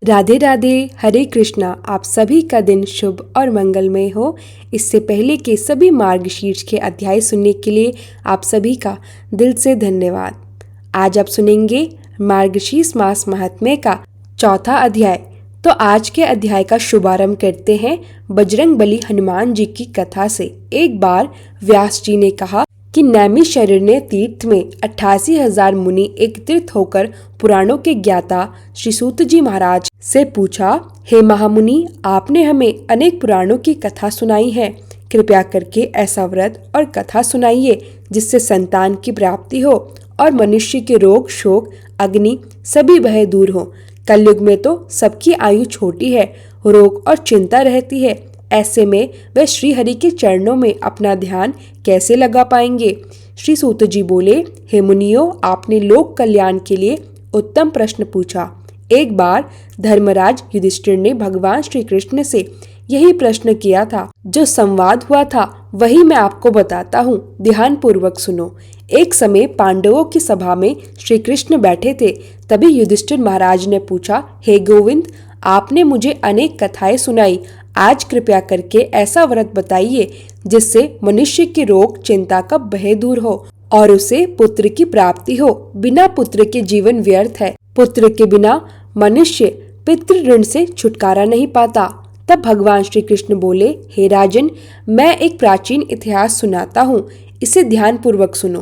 राधे राधे, हरे कृष्णा। आप सभी का दिन शुभ और मंगलमय हो। इससे पहले के सभी मार्गशीर्ष के अध्याय सुनने के लिए आप सभी का दिल से धन्यवाद। आज आप सुनेंगे मार्गशीर्ष मास महात्म्य का चौथा अध्याय। तो आज के अध्याय का शुभारंभ करते हैं बजरंगबली हनुमान जी की कथा से। एक बार व्यास जी ने कहा कि नैमिषारण्य तीर्थ में 88,000 मुनि एकत्रित होकर पुराणों के ज्ञाता श्री सूत जी महाराज से पूछा, हे महामुनि, आपने हमें अनेक पुराणों की कथा सुनाई है। कृपया करके ऐसा व्रत और कथा सुनाइए जिससे संतान की प्राप्ति हो और मनुष्य के रोग शोक अग्नि सभी भय दूर हो। कलयुग में तो सबकी आयु छोटी है, रोग और चिंता रहती है। ऐसे में वे श्री हरि के चरणों में अपना ध्यान कैसे लगा पाएंगे। श्री सूत जी बोले, हे मुनियों, आपने लोक कल्याण के लिए उत्तम प्रश्न पूछा। एक बार धर्मराज युधिष्ठिर ने भगवान श्री कृष्ण से यही प्रश्न किया था। जो संवाद हुआ था वही मैं आपको बताता हूँ, ध्यान पूर्वक सुनो। एक समय पांडवों की सभा में श्री कृष्ण बैठे थे। तभी युधिष्ठिर महाराज ने पूछा, हे गोविंद, आपने मुझे अनेक कथाएं सुनाई। आज कृपया करके ऐसा व्रत बताइए जिससे मनुष्य के रोग चिंता का भय दूर हो और उसे पुत्र की प्राप्ति हो। बिना पुत्र के जीवन व्यर्थ है। पुत्र के बिना मनुष्य पितृ ऋण से छुटकारा नहीं पाता। तब भगवान श्री कृष्ण बोले, हे राजन, मैं एक प्राचीन इतिहास सुनाता हूँ, इसे ध्यान पूर्वक सुनो।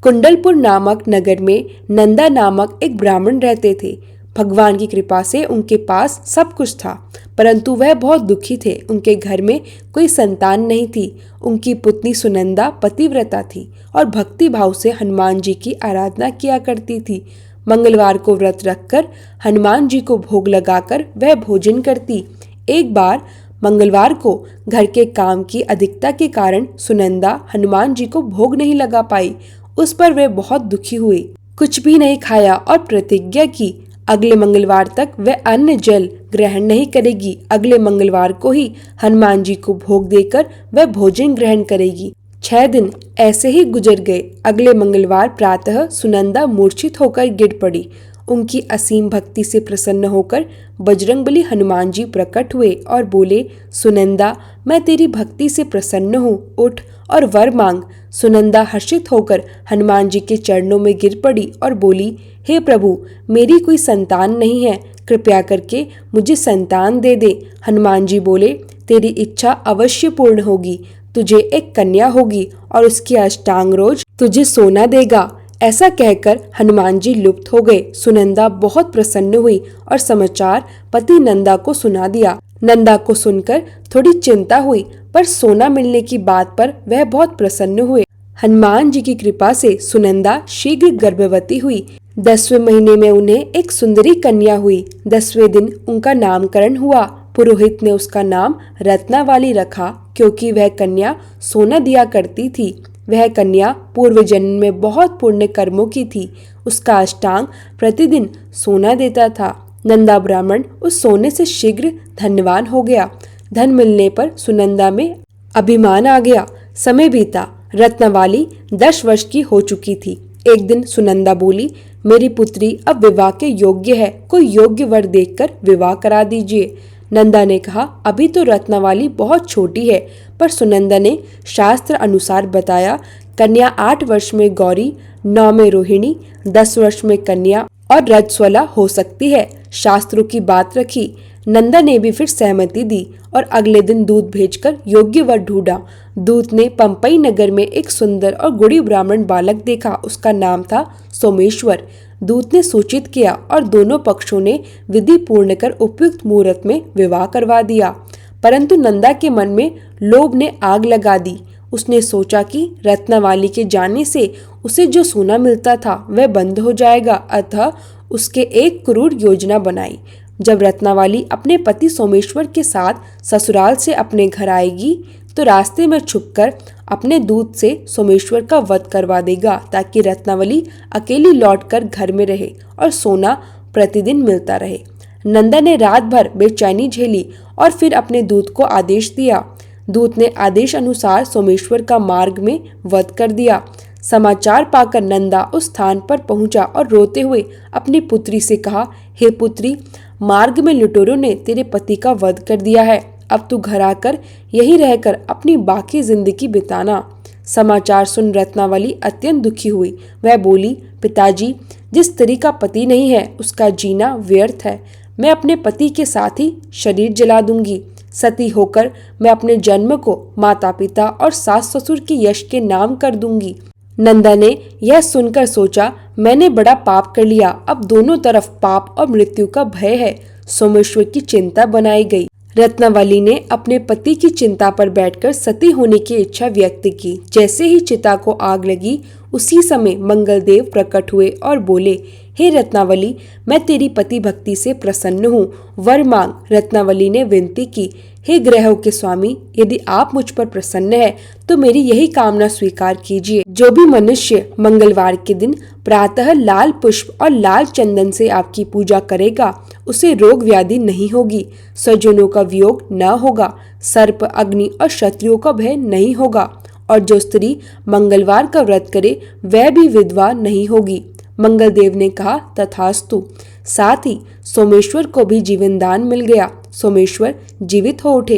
कुंडलपुर नामक नगर में नंदा नामक एक ब्राह्मण रहते थे। भगवान की कृपा से उनके पास सब कुछ था, परंतु वह बहुत दुखी थे। उनके घर में कोई संतान नहीं थी। उनकी पुत्री सुनंदा पतिव्रता थी और भक्ति भाव से हनुमान जी की आराधना किया करती थी। मंगलवार को व्रत रखकर हनुमान जी को भोग लगाकर वह भोजन करती। एक बार मंगलवार को घर के काम की अधिकता के कारण सुनंदा हनुमान जी को भोग नहीं लगा पाई। उस पर वे बहुत दुखी हुई, कुछ भी नहीं खाया और प्रतिज्ञा की अगले मंगलवार तक वह अन्न जल ग्रहण नहीं करेगी। अगले मंगलवार को ही हनुमान जी को भोग देकर वह भोजन ग्रहण करेगी। 6 दिन ऐसे ही गुजर गए। अगले मंगलवार प्रातः सुनंदा मूर्छित होकर गिर पड़ी। उनकी असीम भक्ति से प्रसन्न होकर बजरंगबली हनुमान जी प्रकट हुए और बोले, सुनंदा, मैं तेरी भक्ति से प्रसन्न हूँ, उठ और वर मांग। सुनंदा हर्षित होकर हनुमान जी के चरणों में गिर पड़ी और बोली, हे प्रभु, मेरी कोई संतान नहीं है, कृपया करके मुझे संतान दे दे। हनुमान जी बोले, तेरी इच्छा अवश्य पूर्ण होगी। तुझे एक कन्या होगी और उसकी अष्टांग रोज तुझे सोना देगा। ऐसा कहकर हनुमान जी लुप्त हो गए। सुनंदा बहुत प्रसन्न हुई और समाचार पति नंदा को सुना दिया। नंदा को सुनकर थोड़ी चिंता हुई, पर सोना मिलने की बात पर वह बहुत प्रसन्न हुए। हनुमान जी की कृपा से सुनंदा शीघ्र गर्भवती हुई। 10वें महीने में उन्हें एक सुंदरी कन्या हुई। 10वें दिन उनका नामकरण हुआ। पुरोहित ने उसका नाम रत्नावाली रखा, क्योंकि वह कन्या सोना दिया करती थी। वह कन्या पूर्व जन्म में बहुत पुण्य कर्मों की थी। उसका अष्टांग प्रतिदिन सोना देता था। नंदा ब्राह्मण उस सोने से शीघ्र धनवान हो गया। धन मिलने पर सुनंदा में अभिमान आ गया। समय बीता। रत्नावाली 10 वर्ष की हो चुकी थी। एक दिन सुनंदा बोली, मेरी पुत्री अब विवाह के योग्य है, कोई योग्य वर देखकर विवाह करा दीजिए। नंदा ने कहा, अभी तो रत्नावाली बहुत छोटी है। पर सुनंदा ने शास्त्र अनुसार बताया, कन्या 8 वर्ष में गौरी, 9 में रोहिणी, 10 वर्ष में कन्या और रजस्वला हो सकती है। शास्त्रों की बात रखी। नंदा ने भी फिर सहमति दी और अगले दिन दूत भेजकर योग्य वर ढूंढा। दूत ने पंपई नगर में एक सुंदर और गुणी ब्राह्मण बालक देखा। उसका नाम था सोमेश्वर। दूत ने सूचित किया और दोनों पक्षों ने विधि पूर्ण कर उपयुक्त मुहूर्त में विवाह करवा दिया। परंतु नंदा के मन में लोभ ने आग लगा दी। उसने सोचा कि रत्नावाली के जाने से उसे जो सोना मिलता था वह बंद हो जाएगा, अतः उसके एक क्रूर योजना बनाई। जब रत्नावाली अपने पति सोमेश्वर के साथ ससुराल से अपने घर आएगी तो रास्ते में छुपकर अपने दूत से सोमेश्वर का वध करवा देगा, ताकि रत्नावली अकेली लौटकर घर में रहे और सोना प्रतिदिन मिलता रहे। नंदा ने रात भर बेचैनी झेली और फिर अपने दूत को आदेश दिया। दूत ने आदेश अनुसार सोमेश्वर का मार्ग में वध कर दिया। समाचार पाकर नंदा उस स्थान पर पहुंचा और रोते हुए अपनी पुत्री से कहा, हे पुत्री, मार्ग में लुटेरों ने तेरे पति का वध कर दिया है। अब तू घर आकर यहीं रहकर अपनी बाकी जिंदगी बिताना। समाचार सुन रत्नावली अत्यंत दुखी हुई। वह बोली, पिताजी, जिस स्त्री का पति नहीं है उसका जीना व्यर्थ है। मैं अपने पति के साथ ही शरीर जला दूंगी। सती होकर मैं अपने जन्म को माता पिता और सास ससुर के यश के नाम कर दूंगी। नंदा ने यह सुनकर सोचा, मैंने बड़ा पाप कर लिया। अब दोनों तरफ पाप और मृत्यु का भय है। सोमेश्वर की चिंता बनाई गई। रत्नावली ने अपने पति की चिंता पर बैठकर सती होने की इच्छा व्यक्त की। जैसे ही चिता को आग लगी, उसी समय मंगलदेव प्रकट हुए और बोले, हे रत्नावली, मैं तेरी पति भक्ति से प्रसन्न हूँ, वर मांग। रत्नावली ने विनती की, हे ग्रहों के स्वामी, यदि आप मुझ पर प्रसन्न है तो मेरी यही कामना स्वीकार कीजिए। जो भी मनुष्य मंगलवार के दिन प्रातः लाल पुष्प और लाल चंदन से आपकी पूजा करेगा, उसे रोग व्याधि नहीं होगी, स्वजनों का वियोग न होगा, सर्प, अग्नि और शत्रुओं का भय नहीं होगा, और जो स्त्री मंगलवार का व्रत करे वह भी विधवा नहीं होगी। मंगलदेव ने कहा, तथास्तु। साथ ही सोमेश्वर को भी जीवन दान मिल गया। सोमेश्वर जीवित हो उठे।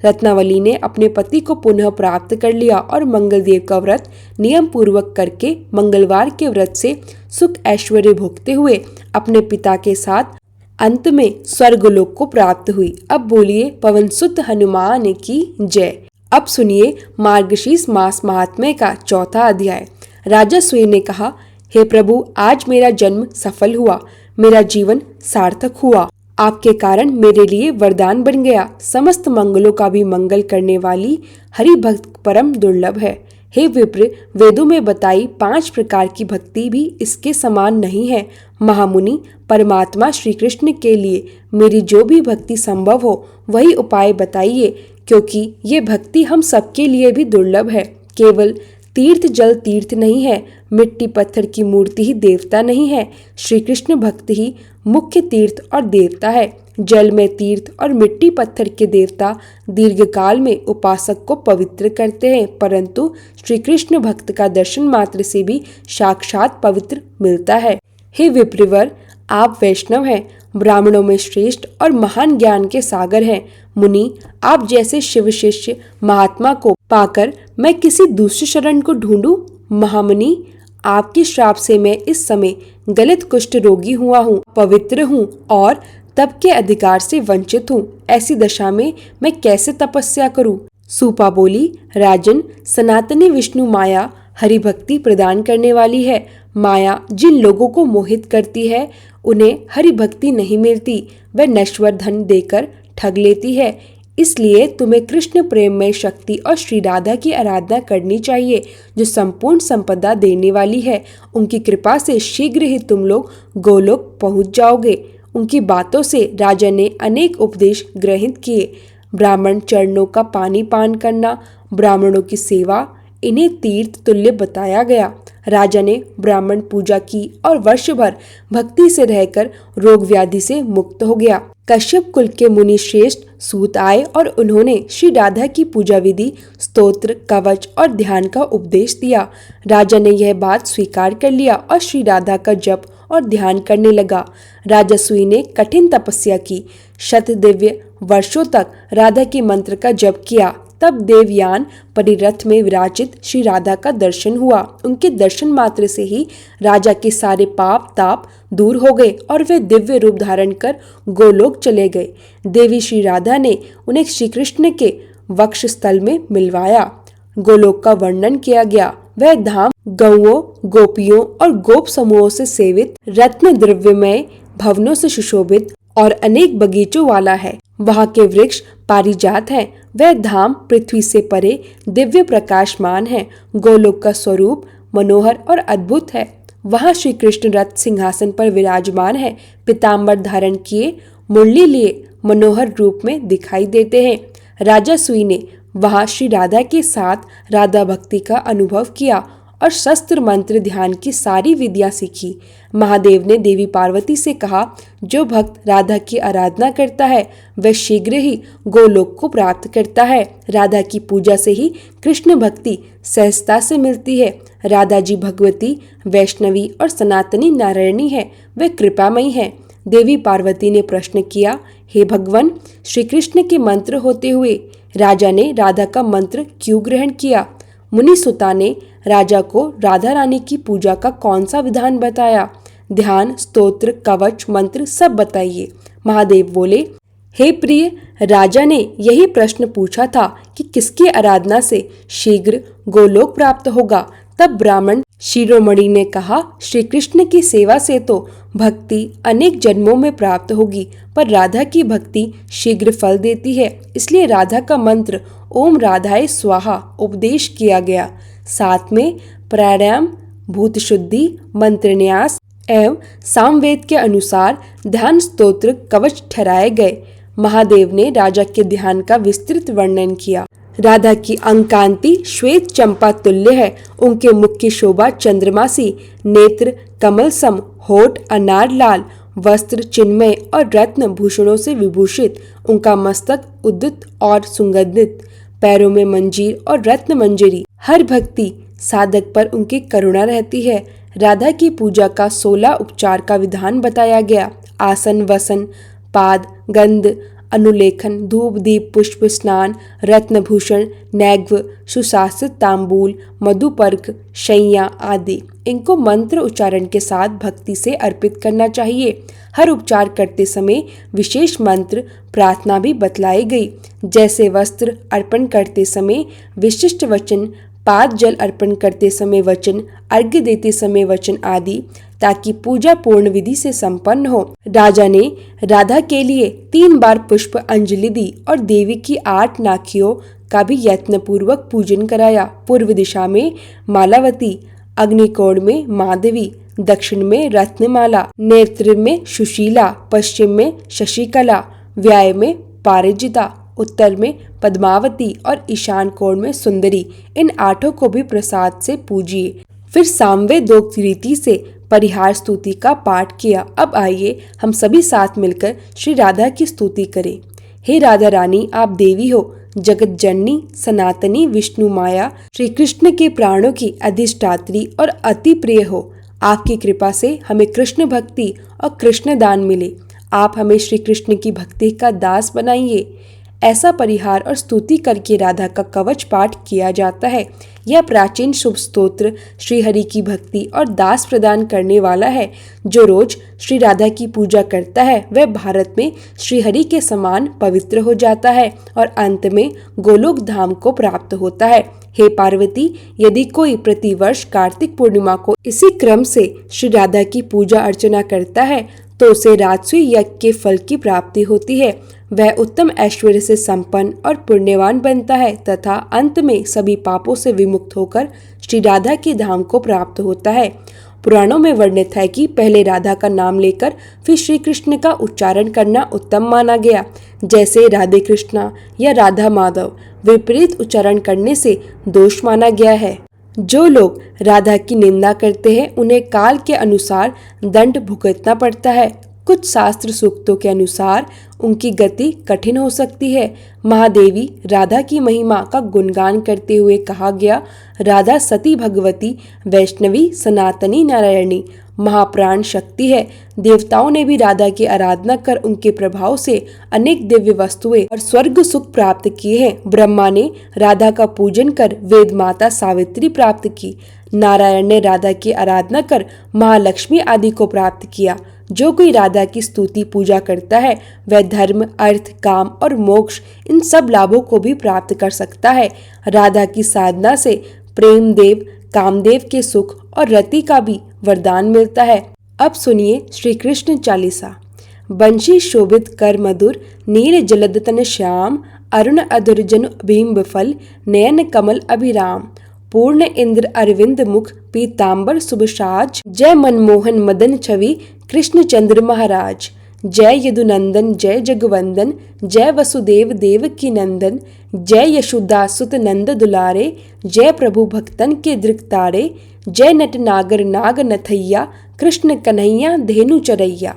रत्नावली ने अपने पति को पुनः प्राप्त कर लिया और मंगलदेव का व्रत नियम पूर्वक करके मंगलवार के व्रत से सुख ऐश्वर्य भोगते हुए अपने पिता के साथ अंत में स्वर्गलोक को प्राप्त हुई। अब बोलिए पवन सुत हनुमान की जय। अब सुनिए मार्गशीर्ष मास महात्म्य का चौथा अध्याय। राजा सूय ने कहा, हे प्रभु, आज मेरा जन्म सफल हुआ, मेरा जीवन सार्थक हुआ। आपके कारण मेरे लिए वरदान बन गया। समस्त मंगलों का भी मंगल करने वाली हरि भक्त परम दुर्लभ है। हे विप्र, वेदों में बताई 5 प्रकार की भक्ति भी इसके समान नहीं है। महामुनि, परमात्मा श्री कृष्ण के लिए मेरी जो भी भक्ति संभव हो वही उपाय बताइए, क्योंकि ये भक्ति हम सबके लिए भी दुर्लभ है। केवल तीर्थ जल तीर्थ नहीं है, मिट्टी पत्थर की मूर्ति ही देवता नहीं है। श्री कृष्ण भक्त ही मुख्य तीर्थ और देवता है। जल में तीर्थ और मिट्टी पत्थर के देवता दीर्घकाल में उपासक को पवित्र करते हैं, परंतु श्री कृष्ण भक्त का दर्शन मात्र से भी साक्षात पवित्र मिलता है। हे विप्रवर, आप वैष्णव हैं, ब्राह्मणों में श्रेष्ठ और महान ज्ञान के सागर हैं। मुनि, आप जैसे शिव शिष्य महात्मा को पाकर मैं किसी दूसरे शरण को ढूंढूं? महामुनि, आपके श्राप से मैं इस समय गलित कुष्ठ रोगी हुआ हूँ, पवित्र हूँ और तप के अधिकार से वंचित हूँ। ऐसी दशा में मैं कैसे तपस्या करूँ? सूपा बोली, राजन, सनातनी विष्णु माया हरि भक्ति प्रदान करने वाली है। माया जिन लोगों को मोहित करती है उन्हें हरि भक्ति नहीं मिलती, वह नश्वर धन देकर ठग लेती है। इसलिए तुम्हें कृष्ण प्रेम में शक्ति और श्री राधा की आराधना करनी चाहिए, जो संपूर्ण संपदा देने वाली है। उनकी कृपा से शीघ्र ही तुम लोग गोलोक पहुंच जाओगे। उनकी बातों से राजा ने अनेक उपदेश ग्रहित किए। ब्राह्मण चरणों का पानी पान करना, ब्राह्मणों की सेवा, इन्हें तीर्थ तुल्य बताया गया। राजा ने ब्राह्मण पूजा की और वर्ष भर भक्ति से रहकर रोग व्याधि से मुक्त हो गया। कश्यप कुल के मुनि श्रेष्ठ सूत आए और उन्होंने श्री राधा की पूजा विधि, स्तोत्र, कवच और ध्यान का उपदेश दिया। राजा ने यह बात स्वीकार कर लिया और श्री राधा का जप और ध्यान करने लगा। राजा सूय ने कठिन तपस्या की, शत दिव्य वर्षों तक राधा के मंत्र का जप किया। तब देवयान परिरथ में विराजित श्री राधा का दर्शन हुआ। उनके दर्शन मात्र से ही राजा के सारे पाप ताप दूर हो गए और वे दिव्य रूप धारण कर गोलोक चले गए। देवी श्री राधा ने उन्हें श्री कृष्ण के वक्ष स्थल में मिलवाया। गोलोक का वर्णन किया गया। वह धाम गौओं, गोपियों और गोप समूहों से सेवित, रत्न द्रव्यमय भवनों से सुशोभित और अनेक बगीचों वाला है। वहाँ के वृक्ष पारिजात हैं। वह धाम पृथ्वी से परे दिव्य प्रकाशमान है। गोलोक का स्वरूप मनोहर और अद्भुत है। वहाँ श्री कृष्ण रथ सिंहासन पर विराजमान है। पीताम्बर धारण किए, मुरली लिए मनोहर रूप में दिखाई देते हैं। राजा सूय ने वहाँ श्री राधा के साथ राधा भक्ति का अनुभव किया और शस्त्र मंत्र ध्यान की सारी विद्या सीखी। महादेव ने देवी पार्वती से कहा, जो भक्त राधा की आराधना करता है वह शीघ्र ही गोलोक को प्राप्त करता है। राधा की पूजा से ही कृष्ण भक्ति सहजता से मिलती है। राधा जी भगवती, वैष्णवी और सनातनी नारायणी है, वे कृपामयी है। देवी पार्वती ने प्रश्न किया, हे भगवान, श्री कृष्ण के मंत्र होते हुए राजा ने राधा का मंत्र क्यों ग्रहण किया? मुनि सुता ने राजा को राधा रानी की पूजा का कौन सा विधान बताया? ध्यान, स्तोत्र, कवच, मंत्र सब बताइए। महादेव बोले, हे प्रिय, राजा ने यही प्रश्न पूछा था कि किसकी आराधना से शीघ्र गोलोक प्राप्त होगा। तब ब्राह्मण शिरोमणि ने कहा, श्री कृष्ण की सेवा से तो भक्ति अनेक जन्मों में प्राप्त होगी, पर राधा की भक्ति शीघ्र फल देती है। इसलिए राधा का मंत्र ओम राधाय स्वाहा उपदेश किया गया। साथ में प्राणायाम, भूत शुद्धि, मंत्र न्यास एवं सामवेद के अनुसार ध्यान, स्तोत्र, कवच ठहराए गए। महादेव ने राजा के ध्यान का विस्तृत वर्णन किया। राधा की अंकांति श्वेत चंपा तुल्य है। उनके मुख की शोभा चंद्रमासी, नेत्र कमल सम, होठ अनार लाल, वस्त्र चिन्मय और रत्न भूषणों से विभूषित। उनका मस्तक उद्दत और सुगंधित, पैरों में मंजीर और रत्न मंजरी। हर भक्ति साधक पर उनकी करुणा रहती है। राधा की पूजा का 16 उपचार का विधान बताया गया। आसन, वसन, पाद, गंध, अनुलेखन, धूप, दीप, पुष्प, स्नान, रत्नभूषण, नैग्व, सुशासित तांबूल, मधुपर्क, शैया आदि। इनको मंत्र उच्चारण के साथ भक्ति से अर्पित करना चाहिए। हर उपचार करते समय विशेष मंत्र प्रार्थना भी बतलाई गई, जैसे वस्त्र अर्पण करते समय विशिष्ट वचन, पाद जल अर्पण करते समय वचन, अर्घ्य देते समय वचन आदि, ताकि पूजा पूर्ण विधि से संपन्न हो। राजा ने राधा के लिए 3 बार पुष्प अंजलि दी और देवी की 8 नाखियों का भी यत्न पूर्वक पूजन कराया। पूर्व दिशा में मालावती, अग्निकोण में माधवी, दक्षिण में रत्नमाला, नेत्र में सुशीला, पश्चिम में शशिकला, व्याय में पारिजिता, उत्तर में पद्मावती और ईशान कोण में सुंदरी। इन 8 को भी प्रसाद से पूजिए। फिर सामवेदोक्त रीति से परिहार स्तुति का पाठ किया। अब आइए हम सभी साथ मिलकर श्री राधा की स्तुति करें। हे राधा रानी, आप देवी हो, जगत जननी, सनातनी, विष्णु माया, श्री कृष्ण के प्राणों की अधिष्ठात्री और अति प्रिय हो। आपकी कृपा से हमें कृष्ण भक्ति और कृष्ण दान मिले। आप हमें श्री कृष्ण की भक्ति का दास बनाइए। ऐसा परिहार और स्तुति करके राधा का कवच पाठ किया जाता है। यह प्राचीन शुभ स्तोत्र श्री हरि की भक्ति और दास प्रदान करने वाला है। जो रोज श्री राधा की पूजा करता है वह भारत में श्री हरि के समान पवित्र हो जाता है और अंत में गोलोक धाम को प्राप्त होता है। हे पार्वती, यदि कोई प्रतिवर्ष कार्तिक पूर्णिमा को इसी क्रम से श्री राधा की पूजा अर्चना करता है तो उसे राजसूय यज्ञ के फल की प्राप्ति होती है। वह उत्तम ऐश्वर्य से संपन्न और पुण्यवान बनता है तथा अंत में सभी पापों से विमुक्त होकर श्री राधा के धाम को प्राप्त होता है। पुराणों में वर्णित है कि पहले राधा का नाम लेकर फिर श्री कृष्ण का उच्चारण करना उत्तम माना गया, जैसे राधे कृष्णा या राधा माधव। विपरीत उच्चारण करने से दोष माना गया है। जो लोग राधा की निंदा करते हैं उन्हें काल के अनुसार दंड भुगतना पड़ता है। कुछ शास्त्र सूक्तों के अनुसार उनकी गति कठिन हो सकती है। महादेवी राधा की महिमा का गुणगान करते हुए कहा गया, राधा सती भगवती, वैष्णवी, सनातनी, नारायणी, महाप्राण शक्ति है। देवताओं ने भी राधा की आराधना कर उनके प्रभाव से अनेक दिव्य वस्तुएं और स्वर्ग सुख प्राप्त किए हैं। ब्रह्मा ने राधा का पूजन कर वेद माता सावित्री प्राप्त की। नारायण ने राधा की आराधना कर महालक्ष्मी आदि को प्राप्त किया। जो कोई राधा की स्तुति पूजा करता है वह धर्म, अर्थ, काम और मोक्ष इन सब लाभों को भी प्राप्त कर सकता है। राधा की साधना से प्रेम देव, कामदेव के सुख और रति का भी वरदान मिलता है। अब सुनिए श्री कृष्ण चालीसा। बंशी शोभित कर मधुर, नील जलद तन श्याम, अरुण अधुर जनु बिंब फल, नयन कमल अभिराम। पूर्ण इंद्र अरविंद मुख, पीतांबर सुबसाज, जय मनमोहन मदन छवि, कृष्ण चंद्र महाराज। जय यदुनंदन, जय जगवंदन, जय वसुदेव देव की नंदन, जय यशोदा सुत नंद दुलारे, जय प्रभु भक्तन के दृक्तारे, जय नट नागर नाग नथैया, कृष्ण कन्हैया धेनु चरैया।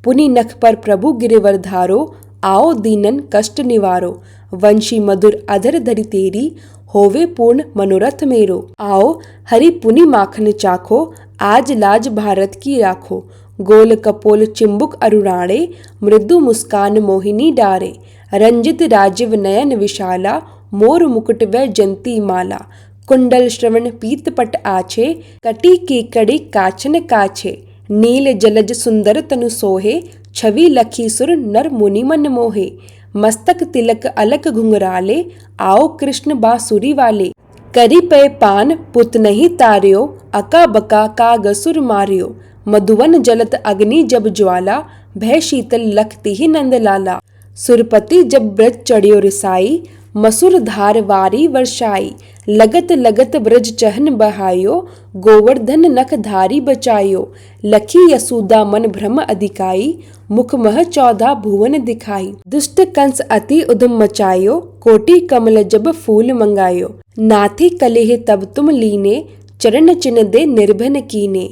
पुनि नख पर प्रभु गिरिवर धारो, आओ दीनन कष्ट निवारो। वंशी मधुर अधर धरि तेरी, होवे पूर्ण मनोरथ मेरो। आओ हरि पुनि माखन चाखो, आज लाज भारत की राखो। गोल कपोल चिंबुक अरुणाणे, मृदु मुस्कान मोहिनी डारे। रंजित राजीव नयन विशाला, मोर मुकुट व जंती माला। कुंडल श्रवण पीत पट आछे, कटी की कड़ी काचन काछे। नील जलज सुंदर तनु सोहे, छवि लखी सुर नर मुनि मन मोहे। मस्तक तिलक अलक घुंघराले, आओ कृष्ण बांसुरी वाले। करी पे पान पुत नहीं तार्यो, अका बका कागसुर मार्यो। मधुवन जलत अग्नि जब ज्वाला, भय शीतल लखती ही नंद लाला। सुरपति जब ब्रज चढ़ियो रिसाई, मसुर धार वारी वर्षाई। लगत लगत ब्रज चहन बहायो, गोवर्धन नख धारी बचायो। लखी यशोदा मन भ्रम अधिकाई, मुख मह 14 भुवन दिखाई। दुष्ट कंस अति उधम मचायो, कोटि कमल जब फूल मंगायो। नाथी कलेह तब तुम लीने, चरण चिन्ह दे निर्भन कीने।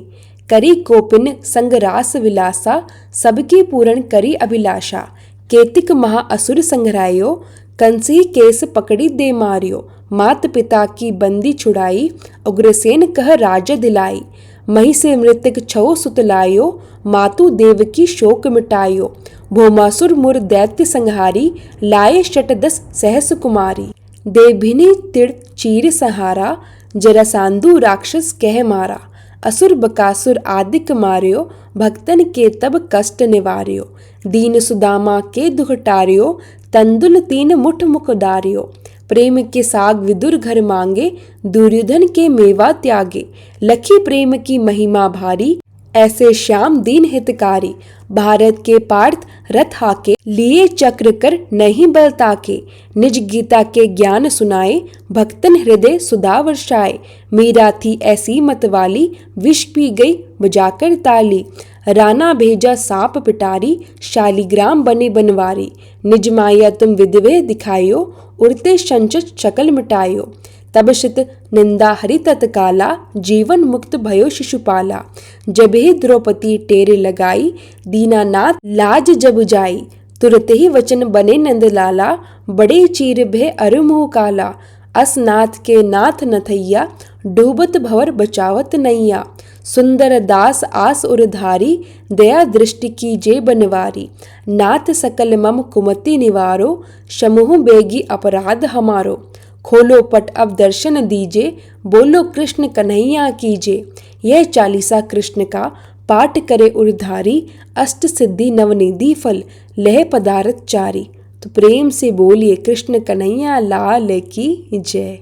करी कोपिन संग रास विलासा, सबकी पूर्ण करी अभिलाषा। केतिक महा असुर संघरायो, कंसी केस पकड़ी दे मारियो। मात पिता की बंदी छुड़ाई, उग्रसेन कह राज दिलाई। मही से मृतक छो सुत लायो, मातु देव की शोक मिटायो। भौमासुर मुर दैत्य संहारी, लाए शतदस सहस कुमारी। देभिनी तिड़ चीर संहारा, जरासांधु राक्षस कह मारा। असुर बकासुर आदिक मार्यो, भक्तन के तब कष्ट निवार्यो। दीन सुदामा के दुख टार्यो, तंदुल 3 मुठ मुख डार्यो। प्रेम के साग विदुर घर मांगे, दुर्योधन के मेवा त्यागे। लखी प्रेम की महिमा भारी, ऐसे श्याम दीन हितकारी। भारत के पार्थ रथ हाके, लिए चक्र कर नहीं बल ताके। निज गीता के ज्ञान सुनाए, भक्तन हृदय सुधा वर्षाए। मीरा थी ऐसी मतवाली, विष पी गई बजाकर ताली। राणा भेजा सांप पिटारी, शालिग्राम बने बनवारी। निज माया तुम विधवे दिखायो, उड़ते संचत शकल मिटायो। तब शित निंदा हरि तत्काला, जीवन मुक्त भयो शिशुपाला। जब ही द्रौपदी टेरे लगाई, दीनानाथ लाज जब जाई। तुरत ही वचन बने नंदलाला, बड़े चीर भय अरु मुँह काला। असनाथ के नाथ नथैया, डूबत भवर बचावत नैया। सुंदर दास आस उरधारी, दया दृष्टि की जे बनवारी। नाथ सकल मम कुमति निवारो, समूह बेगी अपराध हमारो। खोलो पट अब दर्शन दीजे, बोलो कृष्ण कन्हैया कीजे। यह चालीसा कृष्ण का पाठ करे उरधारी, अष्ट सिद्धि नवनिधि फल लह पदारथ चारी। तो प्रेम से बोलिए कृष्ण कन्हैया लाल की जय।